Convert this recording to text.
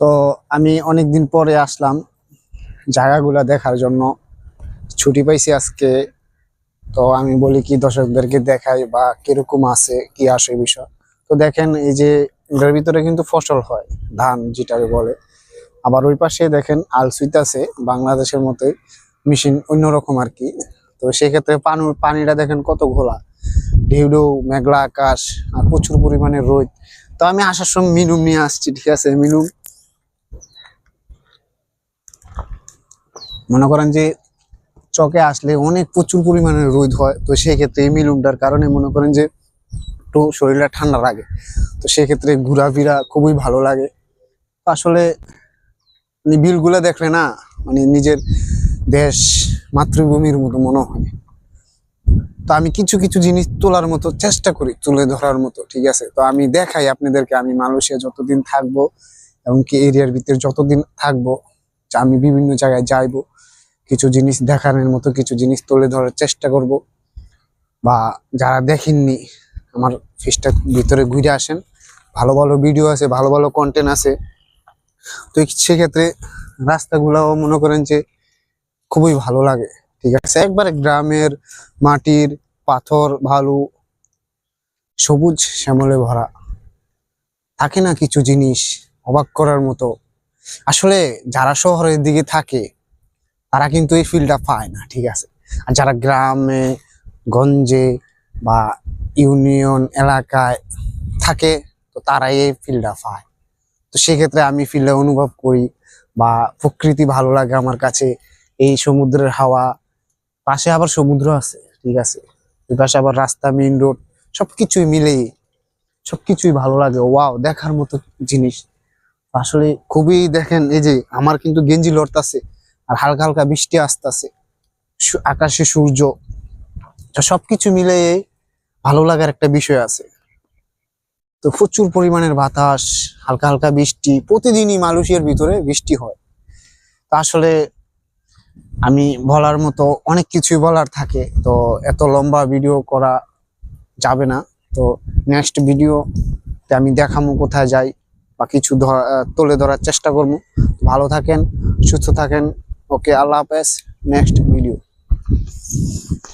তো আমি অনেকদিন পরে আসলাম জায়গাগুলা দেখার জন্য। ছুটি পাইছি আজকে। তো আমি বলি কি দর্শকদেরকে দেখাই বা কিরকম আছে কি আসে বিষয়। তো দেখেন এই যে এটার ভিতরে কিন্তু ফসল হয়, ধান যেটাকে বলে। আবার ওই পাশে দেখেন আলসুইত আছে, বাংলাদেশের মতোই মেশিন অন্যরকম আর কি। তো সেক্ষেত্রে পানিটা দেখেন কত ঘোলা, ঢেউ ঢেউ মেঘলা আকাশ আর প্রচুর পরিমাণে রোদ। তো আমি আসার সময় মিনুম নিয়ে আসছি, ঠিক আছে। মিনুম মনে করেন যে চকে আসলে অনেক প্রচুর পরিমাণে রোদ হয়, তো সেই ক্ষেত্রে এই মিলুমটার কারণে মনে করেন যে একটু শরীরটা ঠান্ডা লাগে। তো সেক্ষেত্রে ঘোরাফেরা খুবই ভালো লাগে। তো আসলে বিলগুলো দেখলে না, মানে নিজের দেশ মাতৃভূমির মতো মনে হয়। তো আমি কিছু কিছু জিনিস তোলার মতো চেষ্টা করি, তুলে ধরার মতো, ঠিক আছে। তো আমি দেখাই আপনাদেরকে আমি মালয়েশিয়া যতদিন থাকবো এবং কি এরিয়ার ভিতরে যতদিন থাকবো, যে আমি বিভিন্ন জায়গায় যাইবো, কিছু জিনিস দেখানোর মতো কিছু জিনিস তুলে ধরার চেষ্টা করব। বা যারা দেখেননি আমার ফেসটা ভিতরে ঘুরে আসেন, ভালো ভালো ভিডিও আছে, ভালো ভালো কন্টেন্ট আছে। তো সেক্ষেত্রে রাস্তাগুলাও মনে করেন যে খুবই ভালো লাগে, ঠিক আছে। একবারে গ্রামের মাটির পাথর ভালো সবুজ শ্যামলে ভরা, থাকে না কিছু জিনিস অবাক করার মতো। আসলে যারা শহরের দিকে থাকে তারা কিন্তু এই ফিলটা পায় না, ঠিক আছে। আর যারা গ্রামে গঞ্জে বা ইউনিয়ন এলাকায় থাকে, তো তারাই এই ফিলটা পায়। তো সেক্ষেত্রে আমি ফিলটা অনুভব করি বা প্রকৃতি ভালো লাগে আমার কাছে। এই সমুদ্রের হাওয়া, পাশে আবার সমুদ্র আছে, ঠিক আছে। ওই পাশে আবার রাস্তা, মেইন রোড, সবকিছুই মিলেই সবকিছুই ভালো লাগে। ওয়াও, দেখার মতো জিনিস আসলে খুবই। দেখেন এই যে আমার কিন্তু গেঞ্জি লড়তাছে আর হালকা হালকা বৃষ্টি আসতেছে, আকাশে সূর্য, তো সবকিছু মিলে ভালো লাগার একটা বিষয় আছে। তো প্রচুর পরিমাণের বাতাস, হালকা হালকা বৃষ্টি, প্রতিদিনই মালয়েশিয়ার ভিতরে বৃষ্টি হয়। তা আসলে আমি বলার মতো অনেক কিছুই বলার থাকে, তো এত লম্বা ভিডিও করা যাবে না। তো নেক্সট ভিডিওতে আমি দেখাবো কোথায় যাই বা কিছু তুলে ধরার চেষ্টা করবো। ভালো থাকেন, সুস্থ থাকেন। ওকে, আল্লাহ হাফেজ। Next video.